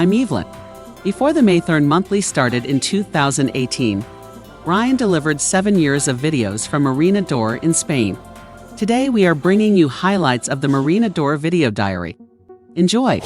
I'm Evelyn. Before the Maythorn Monthly started in 2018, Ryan delivered 7 years of videos from Marina d'Or in Spain. Today we are bringing you highlights of the Marina d'Or video diary. Enjoy!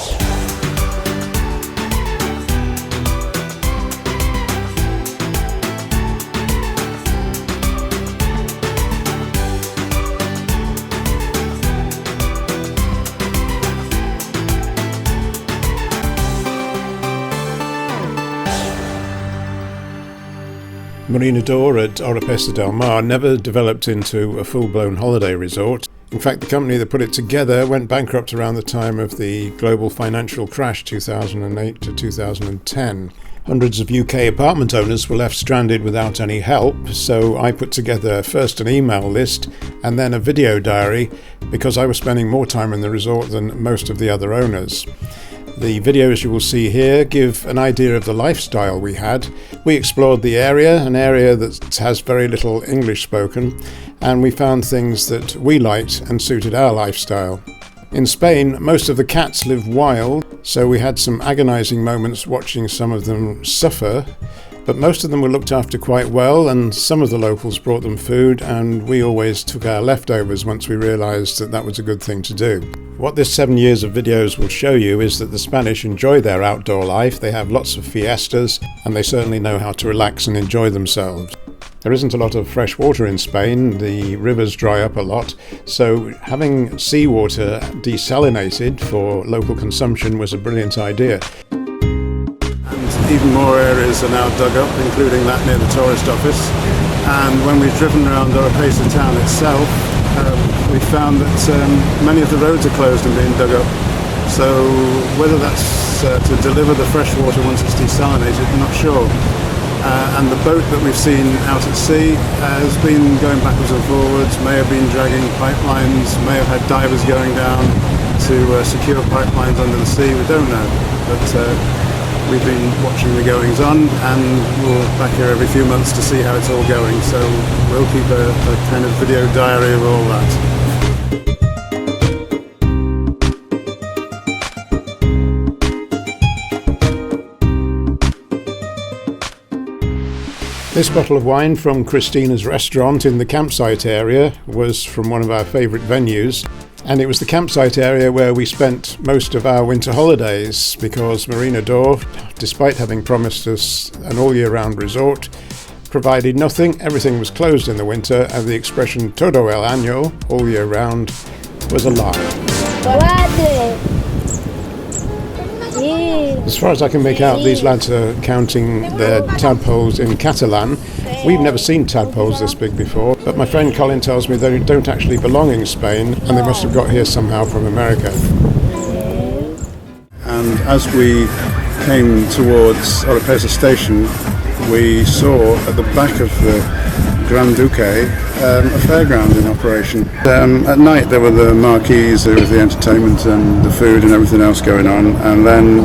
Marina d'Or at Oropesa del Mar never developed into a full-blown holiday resort. In fact, the company that put it together went bankrupt around the time of the global financial crash 2008 to 2010. Hundreds of UK apartment owners were left stranded without any help, so I put together first an email list and then a video diary because I was spending more time in the resort than most of the other owners. The videos you will see here give an idea of the lifestyle we had. We explored the area, an area that has very little English spoken, and we found things that we liked and suited our lifestyle. In Spain, most of the cats live wild, so we had some agonizing moments watching some of them suffer, but most of them were looked after quite well, and some of the locals brought them food, and we always took our leftovers once we realized that that was a good thing to do. What this 7 years of videos will show you is that the Spanish enjoy their outdoor life. They have lots of fiestas, and they certainly know how to relax and enjoy themselves. There isn't a lot of fresh water in Spain. The rivers dry up a lot, so having seawater desalinated for local consumption was a brilliant idea. Even more areas are now dug up, including that near the tourist office. And when we've driven around Oropesa town itself, we found that many of the roads are closed and being dug up. So whether that's to deliver the fresh water once it's desalinated, I'm not sure. And the boat that we've seen out at sea has been going backwards and forwards, may have been dragging pipelines, may have had divers going down to secure pipelines under the sea, we don't know. But we've been watching the goings on, and we're back here every few months to see how it's all going, so we'll keep a kind of video diary of all that. This bottle of wine from Christina's restaurant in the campsite area was from one of our favourite venues, and it was the campsite area where we spent most of our winter holidays because Marina d'Or, despite having promised us an all-year-round resort, provided nothing. Everything was closed in the winter, and the expression todo el año, all year round, was a lie. As far as I can make out, these lads are counting their tadpoles in Catalan. We've never seen tadpoles this big before, but my friend Colin tells me they don't actually belong in Spain, and they must have got here somehow from America. And as we came towards Oropesa station, we saw at the back of the Grand Duque a fairground in operation. At night there were the marquees, there was the entertainment and the food and everything else going on, and then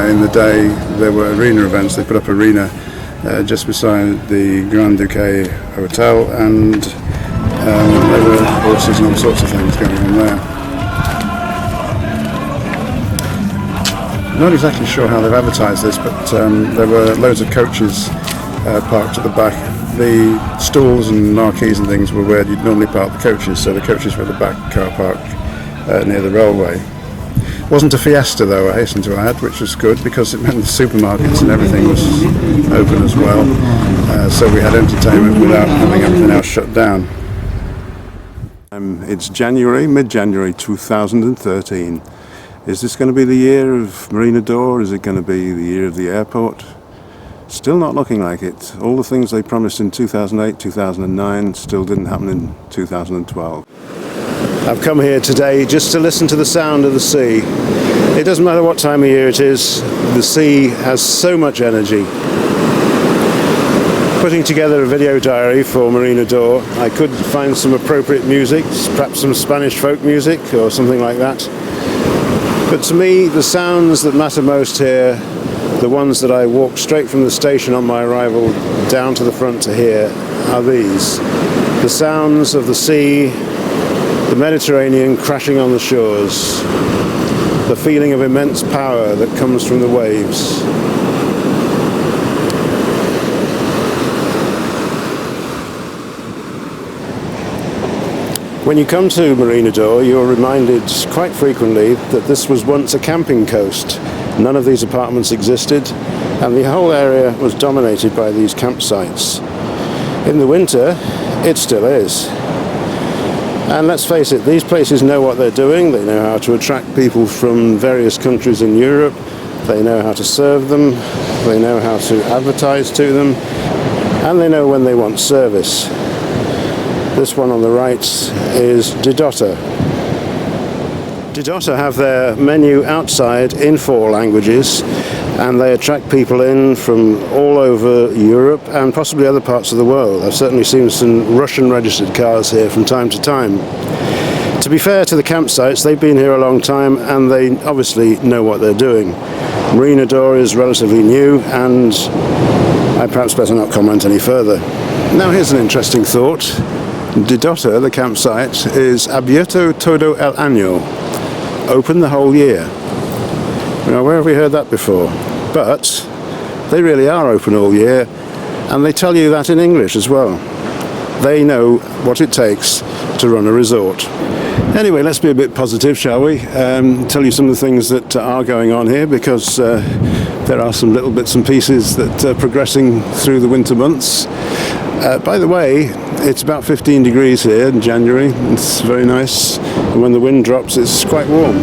in the day there were arena events. They put up arena just beside the Grand Duque Hotel, and there were horses and all sorts of things going on there. I'm not exactly sure how they've advertised this, but there were loads of coaches parked at the back. The stalls and marquees and things were where you'd normally park the coaches, so the coaches were at the back car park near the railway. Wasn't a fiesta though, I hasten to add, which was good because it meant the supermarkets and everything was open as well, so we had entertainment without having everything else shut down. It's January, mid-January 2013. Is this going to be the year of Marina d'Or? Is it going to be the year of the airport? Still not looking like it. All the things they promised in 2008, 2009 still didn't happen in 2012. I've come here today just to listen to the sound of the sea. It doesn't matter what time of year it is, the sea has so much energy. Putting together a video diary for Marina d'Or, I could find some appropriate music, perhaps some Spanish folk music or something like that. But to me, the sounds that matter most here, the ones that I walked straight from the station on my arrival down to the front to hear, are these. The sounds of the sea, the Mediterranean crashing on the shores. the feeling of immense power that comes from the waves. When you come to Marina d'Or, you're reminded quite frequently that this was once a camping coast. None of these apartments existed, and the whole area was dominated by these campsites. In the winter, it still is. And let's face it, these places know what they're doing. They know how to attract people from various countries in Europe. They know how to serve them. They know how to advertise to them. And they know when they want service. This one on the right is Didotta. Didotta have their menu outside in 4 languages, and they attract people in from all over Europe and possibly other parts of the world. I've certainly seen some Russian registered cars here from time to time. To be fair to the campsites, they've been here a long time and they obviously know what they're doing. Marina d'Or is relatively new, and I perhaps better not comment any further. Now here's an interesting thought. Didotta, the campsite, is abierto todo el año, open the whole year. Now, where have we heard that before? But they really are open all year, and they tell you that in English as well. They know what it takes to run a resort. Anyway, let's be a bit positive, shall we? Tell you some of the things that are going on here, because there are some little bits and pieces that are progressing through the winter months. By the way, it's about 15 degrees here in January. It's very nice, and when the wind drops, it's quite warm.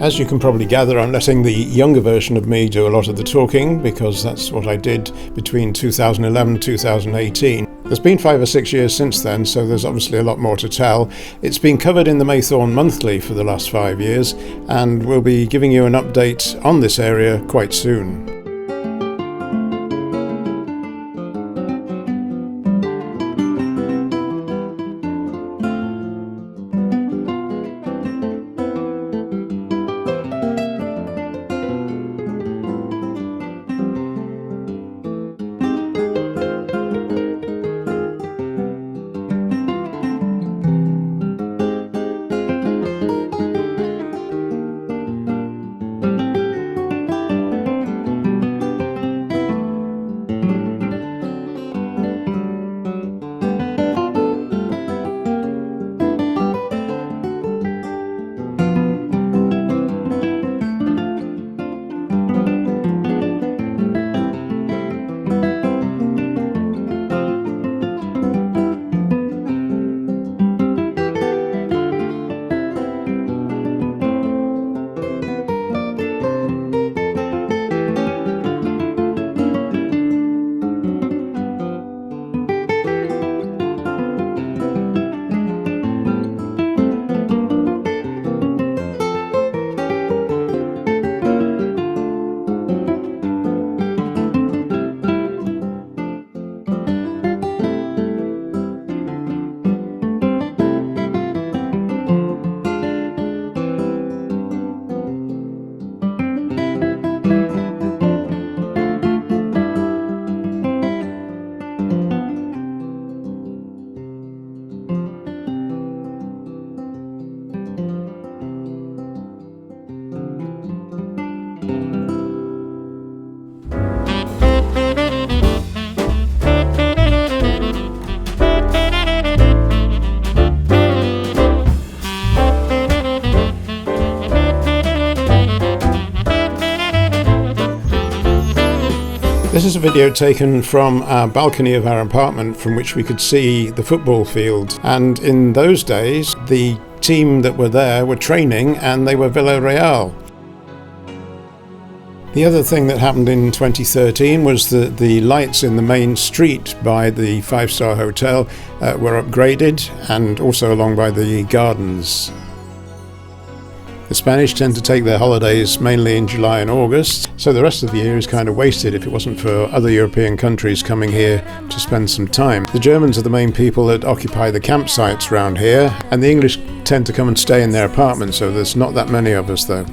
As you can probably gather, I'm letting the younger version of me do a lot of the talking, because that's what I did between 2011 and 2018. There's been 5 or 6 years since then, so there's obviously a lot more to tell. It's been covered in the Maythorn Monthly for the last 5 years, and we'll be giving you an update on this area quite soon. This is a video taken from our balcony of our apartment, from which we could see the football field. And in those days, the team that were there were training, and they were Villarreal. The other thing that happened in 2013 was that the lights in the main street by the 5-star hotel were upgraded, and also along by the gardens. The Spanish tend to take their holidays mainly in July and August, so the rest of the year is kind of wasted if it wasn't for other European countries coming here to spend some time. The Germans are the main people that occupy the campsites around here, and the English tend to come and stay in their apartments, so there's not that many of us though.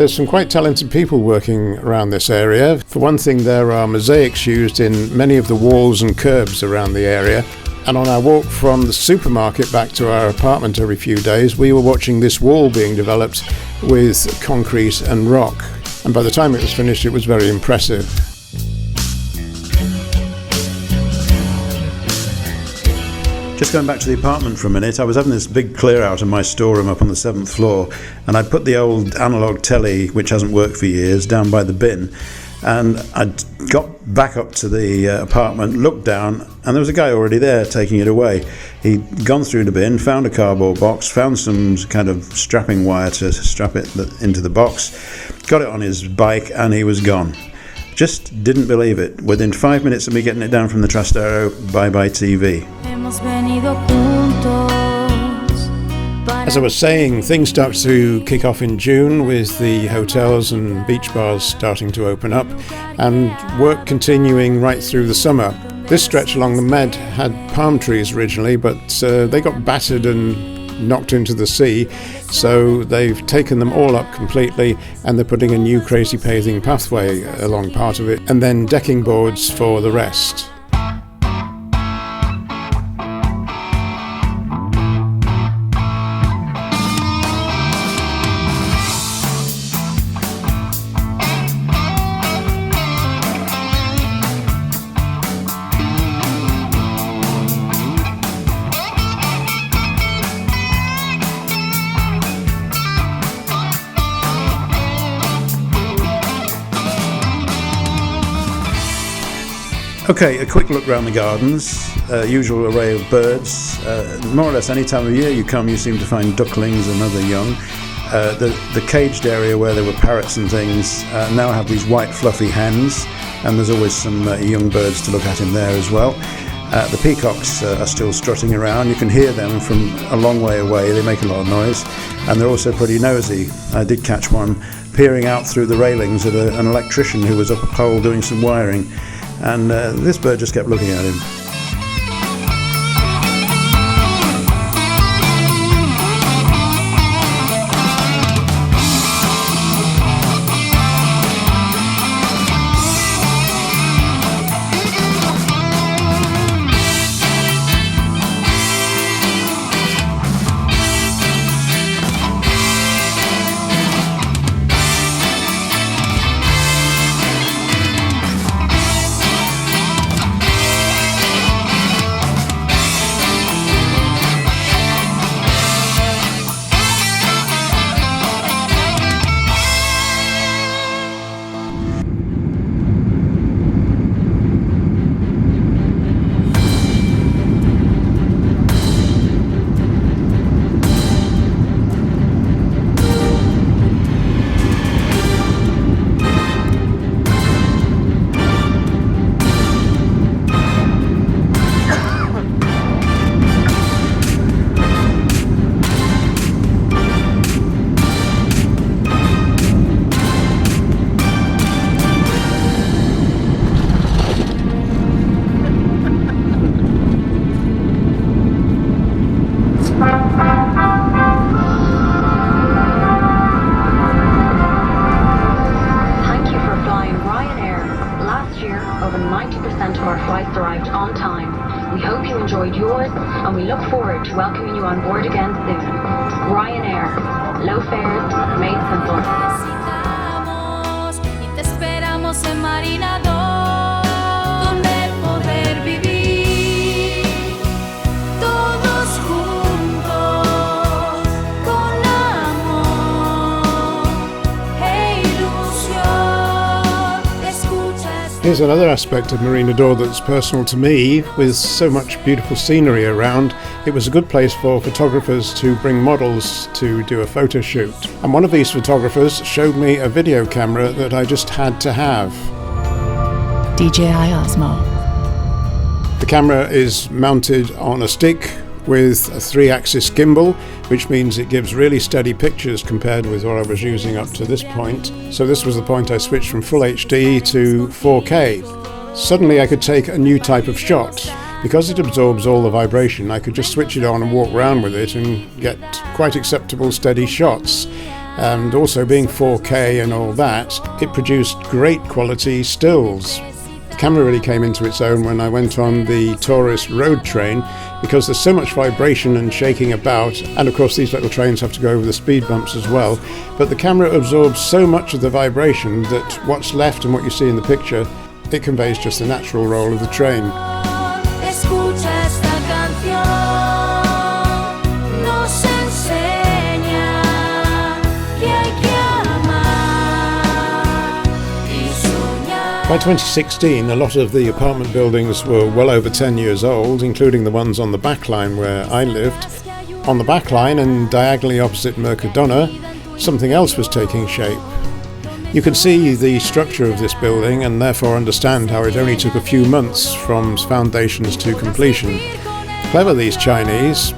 There's some quite talented people working around this area. For one thing, there are mosaics used in many of the walls and curbs around the area. And on our walk from the supermarket back to our apartment every few days, we were watching this wall being developed with concrete and rock. And by the time it was finished, it was very impressive. Just going back to the apartment for a minute, I was having this big clear out of my storeroom up on the 7th floor, and I put the old analogue telly, which hasn't worked for years, down by the bin. And I got back up to the apartment, looked down, and there was a guy already there taking it away. He'd gone through the bin, found a cardboard box, found some kind of strapping wire to strap it into the box, got it on his bike, and he was gone. Just didn't believe it. Within 5 minutes of me getting it down from the Trastero, bye-bye TV. As I was saying, things start to kick off in June with the hotels and beach bars starting to open up and work continuing right through the summer. This stretch along the Med had palm trees originally, but they got battered and knocked into the sea, so they've taken them all up completely and they're putting a new crazy paving pathway along part of it and then decking boards for the rest. Okay, a quick look around the gardens. Usual array of birds. More or less any time of year you come, you seem to find ducklings and other young. The caged area where there were parrots and things now have these white fluffy hens, and there's always some young birds to look at in there as well. The peacocks are still strutting around. You can hear them from a long way away. They make a lot of noise, and they're also pretty nosy. I did catch one peering out through the railings at an electrician who was up a pole doing some wiring. And this bird just kept looking at him. And we look forward to welcoming you on board again soon. Ryanair, low fares, made simple. Here's another aspect of Marina d'Or that's personal to me. With so much beautiful scenery around, it was a good place for photographers to bring models to do a photo shoot. And one of these photographers showed me a video camera that I just had to have. DJI Osmo. The camera is mounted on a stick with a 3-axis gimbal, which means it gives really steady pictures compared with what I was using up to this point. So this was the point I switched from Full HD to 4K. Suddenly I could take a new type of shot. Because it absorbs all the vibration, I could just switch it on and walk around with it and get quite acceptable steady shots. And also being 4K and all that, it produced great quality stills. The camera really came into its own when I went on the tourist road train, because there's so much vibration and shaking about, and of course these little trains have to go over the speed bumps as well, but the camera absorbs so much of the vibration that what's left and what you see in the picture, it conveys just the natural roll of the train. By 2016, a lot of the apartment buildings were well over 10 years old, including the ones on the back line where I lived. On the back line and diagonally opposite Mercadona, something else was taking shape. You can see the structure of this building and therefore understand how it only took a few months from foundations to completion. Clever, these Chinese.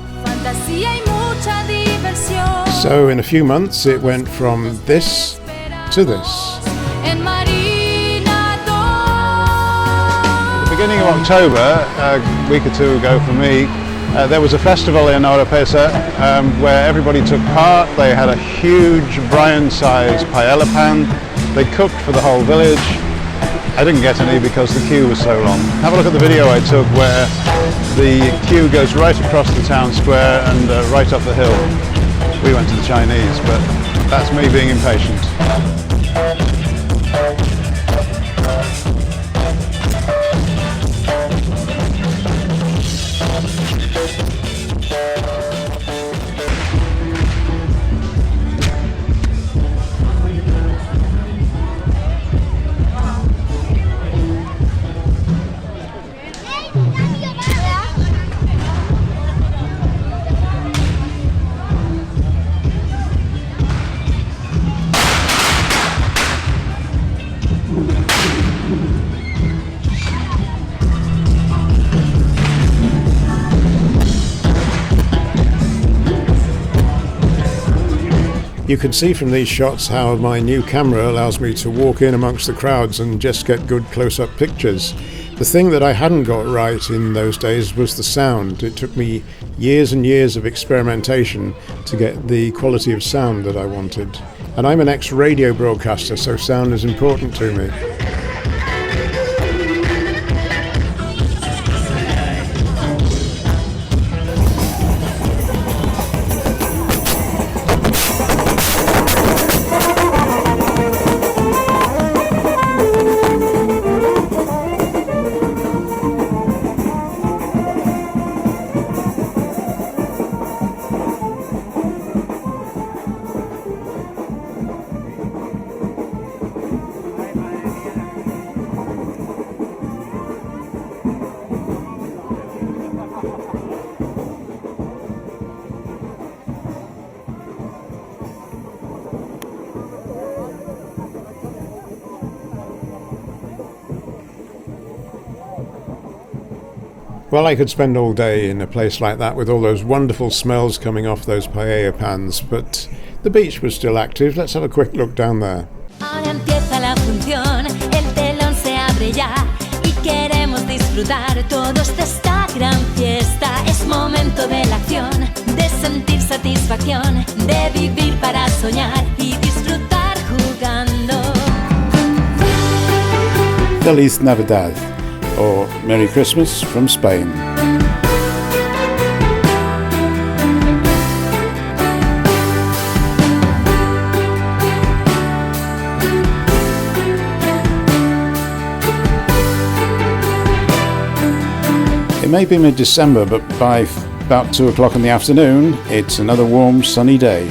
So in a few months it went from this to this. Beginning of October, a week or two ago for me, there was a festival in Oropesa where everybody took part. They had a huge Brian-sized paella pan. They cooked for the whole village. I didn't get any because the queue was so long. Have a look at the video I took where the queue goes right across the town square and right up the hill. We went to the Chinese, but that's me being impatient. You can see from these shots how my new camera allows me to walk in amongst the crowds and just get good close-up pictures. The thing that I hadn't got right in those days was the sound. It took me years and years of experimentation to get the quality of sound that I wanted. And I'm an ex-radio broadcaster, so sound is important to me. Well, I could spend all day in a place like that with all those wonderful smells coming off those paella pans, but the beach was still active. Let's have a quick look down there. Ahora empieza la función, el telón se abre ya y queremos disfrutar todos de esta gran fiesta. Es momento de la acción, de sentir satisfacción, de vivir para soñar y disfrutar jugando. Feliz Navidad, or Merry Christmas from Spain. It may be mid-December, but by about 2 o'clock in the afternoon, it's another warm, sunny day.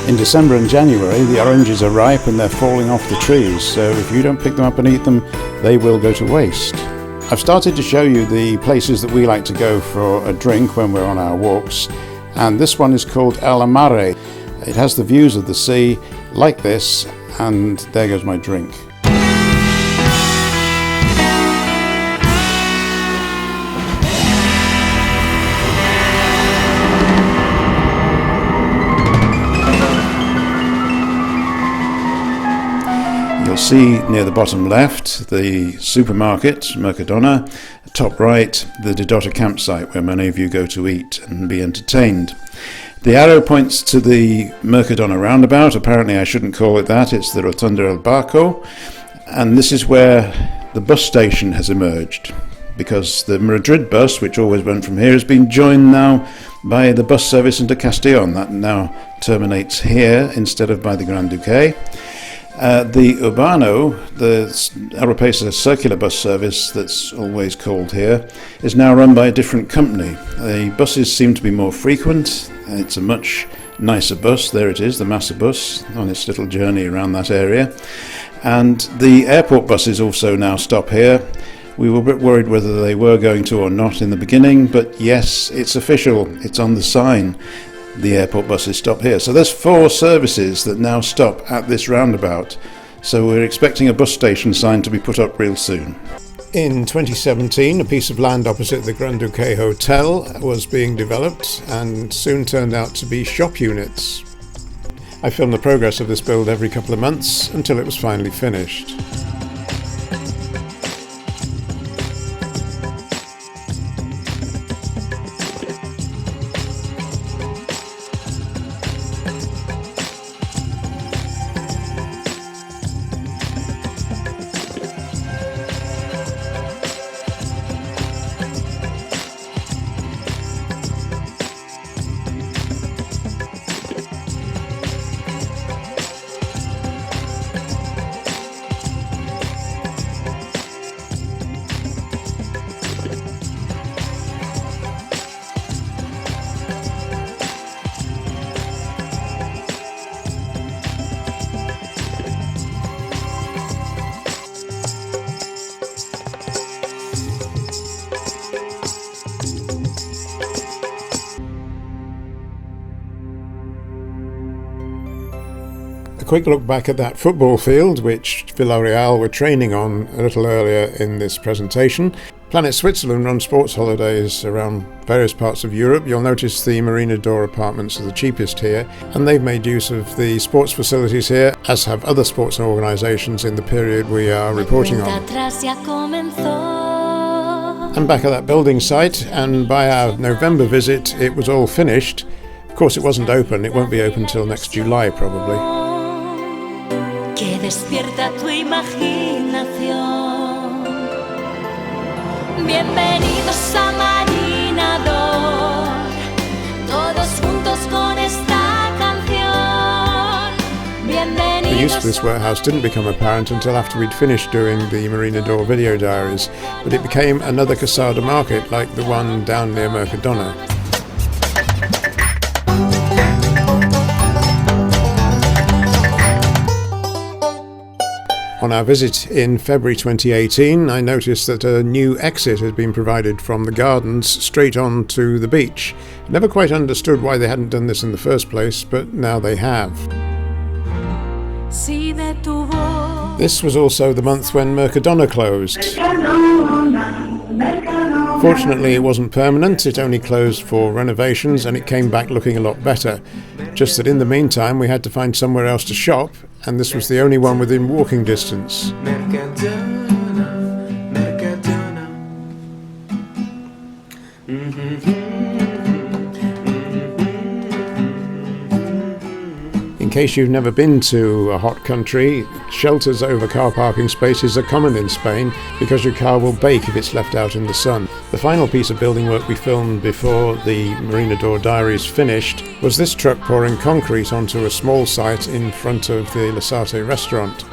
In December and January, the oranges are ripe and they're falling off the trees, so if you don't pick them up and eat them, they will go to waste. I've started to show you the places that we like to go for a drink when we're on our walks, and this one is called El Amare. It has the views of the sea like this, and there goes my drink. see near the bottom left the supermarket, Mercadona, top right the Didota campsite where many of you go to eat and be entertained. The arrow points to the Mercadona roundabout. Apparently I shouldn't call it that, it's the Rotunda del Barco, and this is where the bus station has emerged, because the Madrid bus, which always went from here, has been joined now by the bus service into Castellón. That now terminates here instead of by the Gran Duque. The Urbano, the Oropesa circular bus service that's always called here, is now run by a different company. The buses seem to be more frequent. It's a much nicer bus. There it is, the Massa bus, on its little journey around that area. And the airport buses also now stop here. We were a bit worried whether they were going to or not in the beginning, but yes, it's official. It's on the sign. The airport buses stop here. So there's 4 services that now stop at this roundabout. So we're expecting a bus station sign to be put up real soon. In 2017, a piece of land opposite the Gran Duque Hotel was being developed and soon turned out to be shop units. I filmed the progress of this build every couple of months until it was finally finished. A quick look back at that football field, which Villarreal were training on a little earlier in this presentation. Planet Switzerland run sports holidays around various parts of Europe. You'll notice the Marina d'Or apartments are the cheapest here, and they've made use of the sports facilities here, as have other sports organisations in the period we are reporting on. And back at that building site, and by our November visit it was all finished. Of course it wasn't open, it won't be open till next July probably. Que despierta tu imaginación. Bienvenidos a Marina d'Or, todos juntos con esta canción. The use of this warehouse didn't become apparent until after we'd finished doing the Marina d'Or video diaries, but it became another Casada market like the one down near Mercadona. On our visit in February 2018, I noticed that a new exit had been provided from the gardens straight on to the beach. Never quite understood why they hadn't done this in the first place, but now they have. This was also the month when Mercadona closed. Fortunately, it wasn't permanent, it only closed for renovations and it came back looking a lot better. Just that in the meantime we had to find somewhere else to shop, and this was the only one within walking distance. In case you've never been to a hot country, shelters over car parking spaces are common in Spain because your car will bake if it's left out in the sun. The final piece of building work we filmed before the Marina d'Or diaries finished was this truck pouring concrete onto a small site in front of the Lasarte restaurant.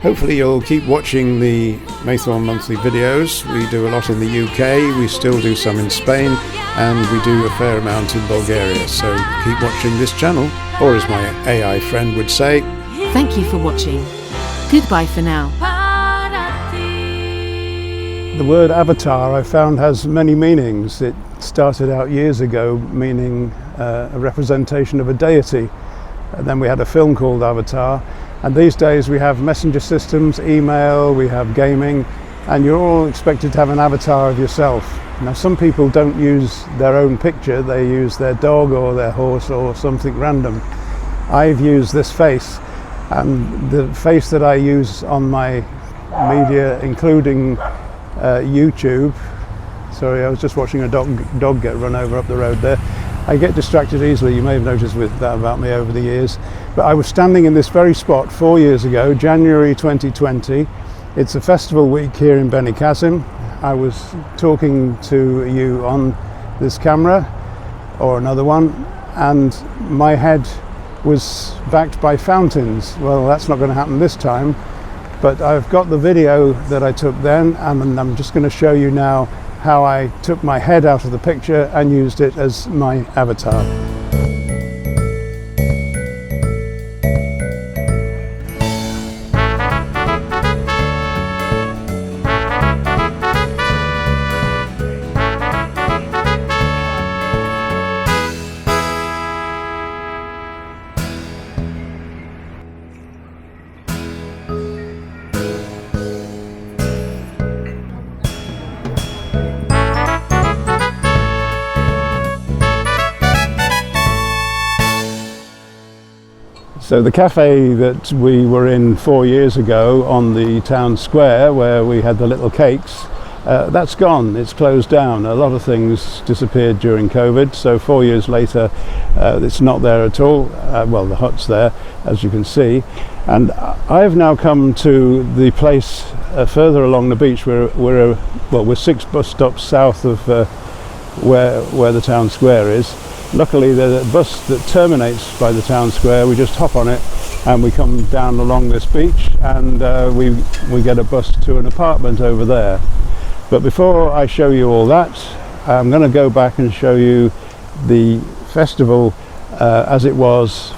Hopefully you'll keep watching the Maythorn monthly videos. We do a lot in the UK, we still do some in Spain, and we do a fair amount in Bulgaria, so keep watching this channel, or as my AI friend would say, Thank you for watching. Goodbye for now. The word avatar I found has many meanings. It started out years ago meaning a representation of a deity. And then we had a film called Avatar. And these days we have messenger systems, email, we have gaming, and you're all expected to have an avatar of yourself. Now some people don't use their own picture, they use their dog or their horse or something random. I've used this face And the face that I use on my media, including YouTube, sorry, I was just watching a dog get run over up the road there. I get distracted easily, you may have noticed with that about me over the years. But I was standing in this very spot 4 years ago, January 2020. It's a festival week here in Benicassim. I was talking to you on this camera, or another one, and my head was backed by fountains. Well, that's not going to happen this time, but I've got the video that I took then, and I'm just going to show you now how I took my head out of the picture and used it as my avatar. So the cafe that we were in 4 years ago on the town square where we had the little cakes, that's gone, it's closed down. A lot of things disappeared during COVID, so 4 years later it's not there at all. Well, the hut's there, as you can see. And I've now come to the place further along the beach. We're 6 bus stops south of where the town square is. Luckily there's a bus that terminates by the town square. We just hop on it and we come down along this beach, and we get a bus to an apartment over there. But before I show you all that, I'm going to go back and show you the festival as it was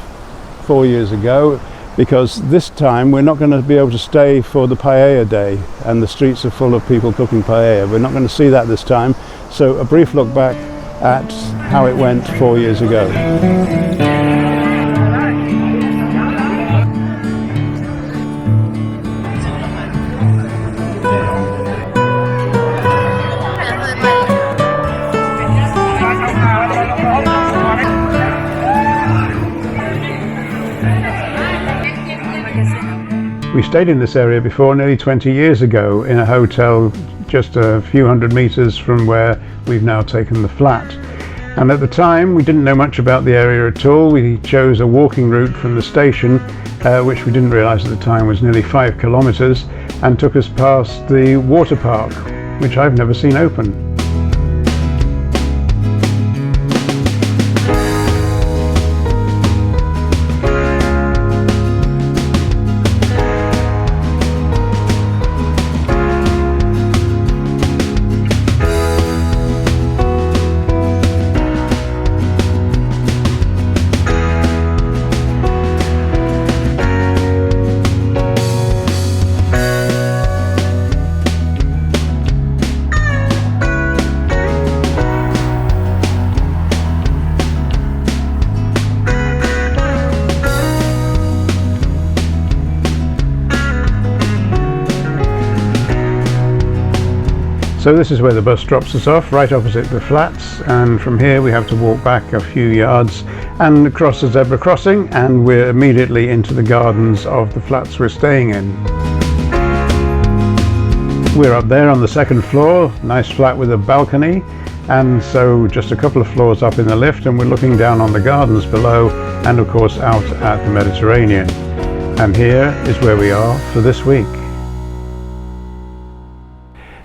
4 years ago, because this time we're not going to be able to stay for the paella day, and the streets are full of people cooking paella. We're not going to see that this time, so a brief look back at how it went 4 years ago. We stayed in this area before nearly 20 years ago in a hotel just a few hundred meters from where we've now taken the flat. And at the time we didn't know much about the area at all. We chose a walking route from the station, which we didn't realise at the time was nearly 5 kilometres, and took us past the water park, which I've never seen open. So this is where the bus drops us off, right opposite the flats, and from here we have to walk back a few yards and across the zebra crossing, and we're immediately into the gardens of the flats we're staying in. We're up there on the second floor, nice flat with a balcony, and so just a couple of floors up in the lift, and we're looking down on the gardens below and of course out at the Mediterranean. And here is where we are for this week.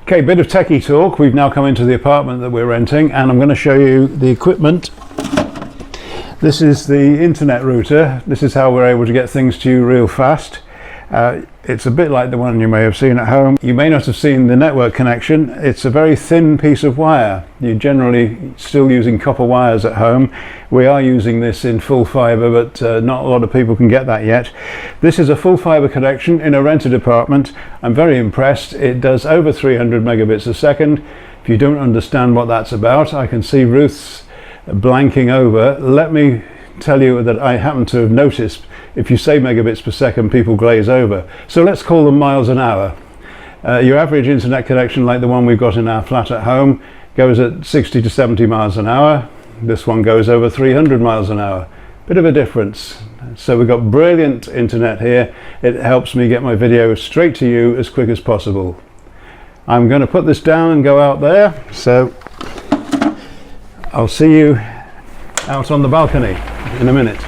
Okay, bit of techie talk. We've now come into the apartment that we're renting, and I'm going to show you the equipment. This is the internet router. This is how we're able to get things to you real fast. It's a bit like the one you may have seen at home. You may not have seen the network connection. It's a very thin piece of wire. You're generally still using copper wires at home. We are using this in full fibre, but not a lot of people can get that yet. This is a full fibre connection in a rented apartment. I'm very impressed. It does over 300 megabits a second. If you don't understand what that's about, I can see Ruth's blanking over. Let me tell you that I happen to have noticed if you say megabits per second, people glaze over. So let's call them miles an hour. Your average internet connection, like the one we've got in our flat at home, goes at 60 to 70 miles an hour. This one goes over 300 miles an hour. Bit of a difference. So we've got brilliant internet here. It helps me get my video straight to you as quick as possible. I'm going to put this down and go out there, so I'll see you out on the balcony in a minute.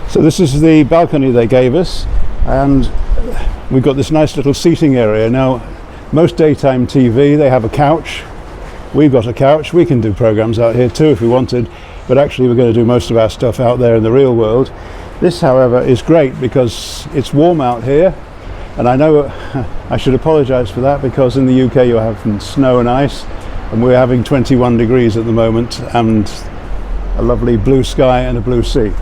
So this is the balcony they gave us, and we've got this nice little seating area. Now, most daytime TV, they have a couch. We've got a couch. We can do programs out here too if we wanted, but actually we're going to do most of our stuff out there in the real world. This, however, is great because it's warm out here, and I know I should apologise for that because in the UK you're having snow and ice, and we're having 21 degrees at the moment and a lovely blue sky and a blue sea.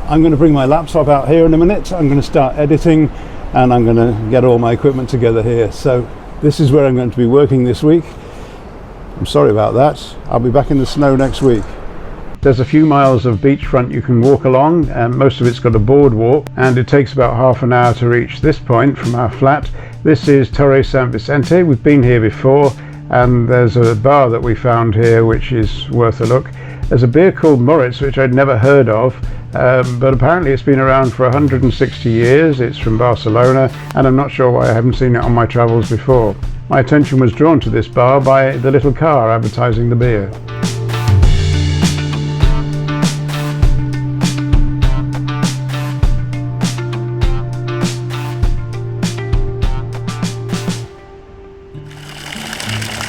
I'm going to bring my laptop out here in a minute. I'm going to start editing and I'm going to get all my equipment together here. So this is where I'm going to be working this week. I'm sorry about that. I'll be back in the snow next week. There's a few miles of beachfront you can walk along, and most of it's got a boardwalk, and it takes about half an hour to reach this point from our flat. This is Torre San Vicente. We've been here before, and there's a bar that we found here which is worth a look. There's a beer called Moritz, which I'd never heard of, but apparently it's been around for 160 years. It's from Barcelona, and I'm not sure why I haven't seen it on my travels before. My attention was drawn to this bar by the little car advertising the beer.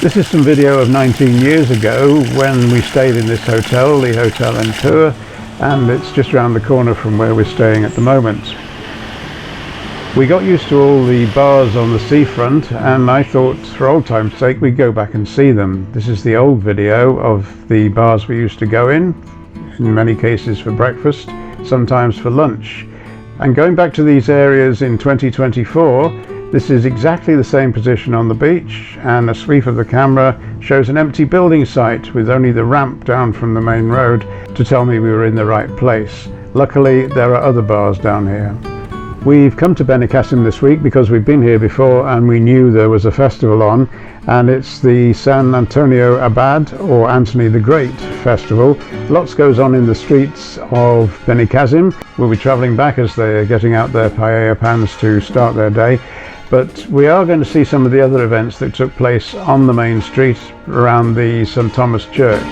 This is some video of 19 years ago when we stayed in this hotel, the Hotel en Tour, and it's just around the corner from where we're staying at the moment. We got used to all the bars on the seafront, and I thought for old time's sake we'd go back and see them. This is the old video of the bars we used to go in many cases for breakfast, sometimes for lunch. And going back to these areas in 2024, this is exactly the same position on the beach, and a sweep of the camera shows an empty building site with only the ramp down from the main road to tell me we were in the right place. Luckily, there are other bars down here. We've come to Benicassim this week because we've been here before and we knew there was a festival on, and it's the San Antonio Abad, or Anthony the Great festival. Lots goes on in the streets of Benicassim. We'll be travelling back as they're getting out their paella pans to start their day. But we are going to see some of the other events that took place on the main street around the St. Thomas Church.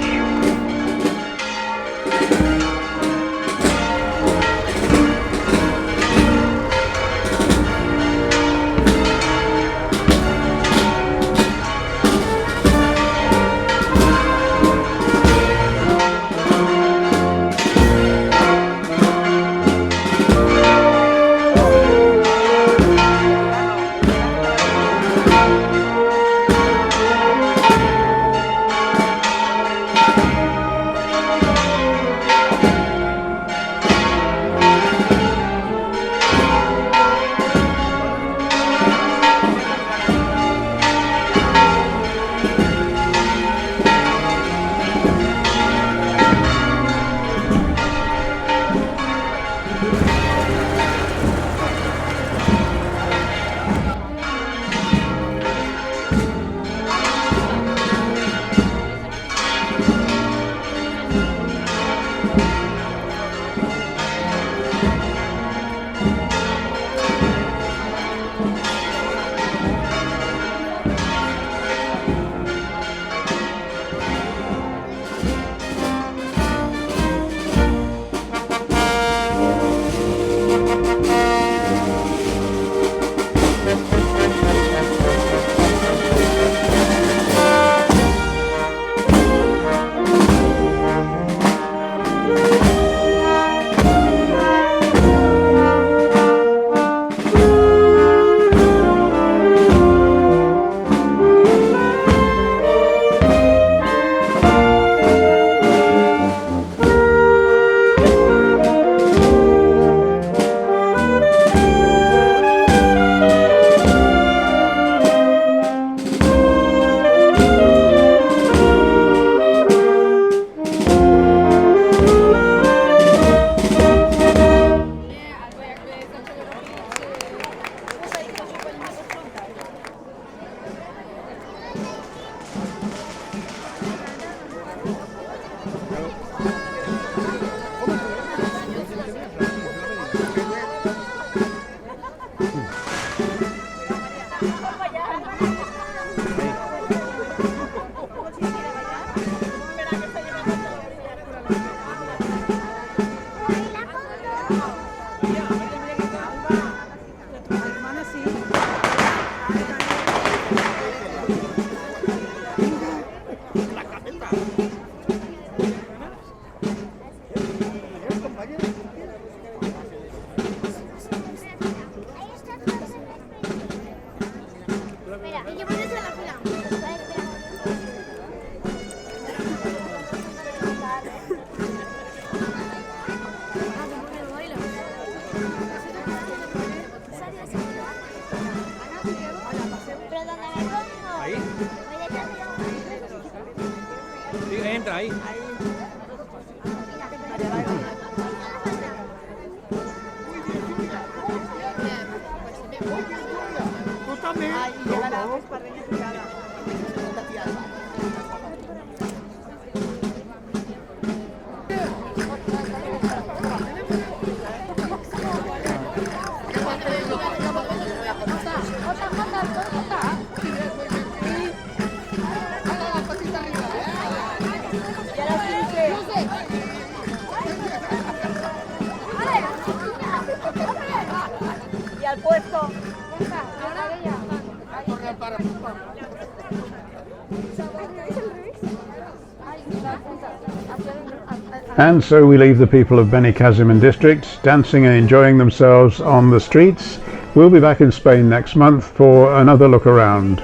And so we leave the people of Benicassim and district dancing and enjoying themselves on the streets. We'll be back in Spain next month for another look around.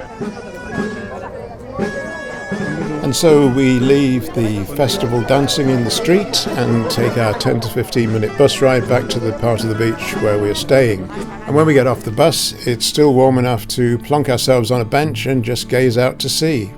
And so we leave the festival dancing in the street and take our 10 to 15 minute bus ride back to the part of the beach where we're staying. And when we get off the bus, it's still warm enough to plonk ourselves on a bench and just gaze out to sea.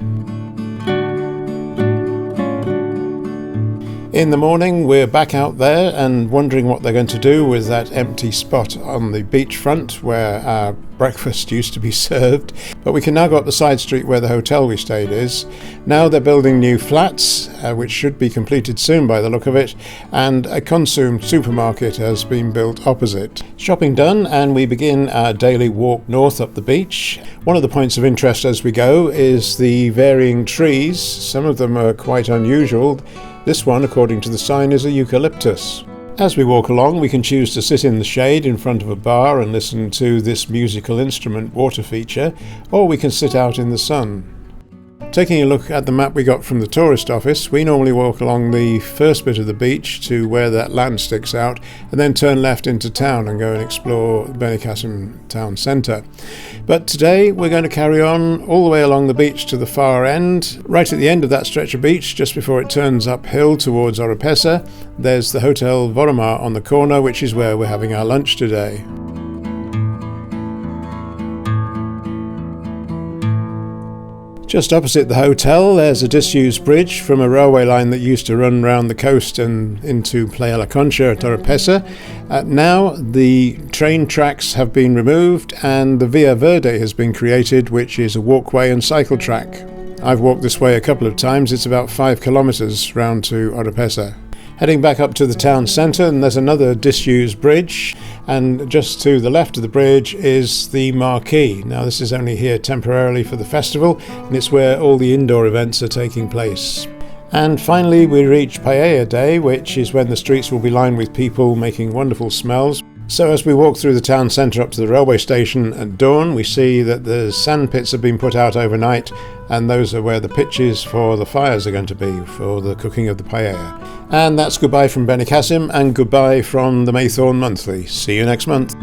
In the morning, we're back out there and wondering what they're going to do with that empty spot on the beachfront where our breakfast used to be served. But we can now go up the side street where the hotel we stayed is. Now they're building new flats, which should be completed soon by the look of it, and a consumed supermarket has been built opposite. Shopping done, and we begin our daily walk north up the beach. One of the points of interest as we go is the varying trees. Some of them are quite unusual. This one, according to the sign, is a eucalyptus. As we walk along, we can choose to sit in the shade in front of a bar and listen to this musical instrument water feature, or we can sit out in the sun. Taking a look at the map we got from the tourist office, we normally walk along the first bit of the beach to where that land sticks out, and then turn left into town and go and explore Benicassim town centre. But today we're going to carry on all the way along the beach to the far end. Right at the end of that stretch of beach, just before it turns uphill towards Oropesa, there's the Hotel Voromar on the corner, which is where we're having our lunch today. Just opposite the hotel, there's a disused bridge from a railway line that used to run round the coast and into Playa La Concha at Oropesa. Now the train tracks have been removed and the Via Verde has been created, which is a walkway and cycle track. I've walked this way a couple of times. It's about 5 kilometres round to Oropesa. Heading back up to the town centre, and there's another disused bridge, and just to the left of the bridge is the marquee. Now this is only here temporarily for the festival, and it's where all the indoor events are taking place. And finally we reach Paella Day, which is when the streets will be lined with people making wonderful smells. So as we walk through the town centre up to the railway station at dawn, we see that the sand pits have been put out overnight, and those are where the pitches for the fires are going to be for the cooking of the paella. And that's goodbye from Benicassim and goodbye from the Maythorn Monthly. See you next month.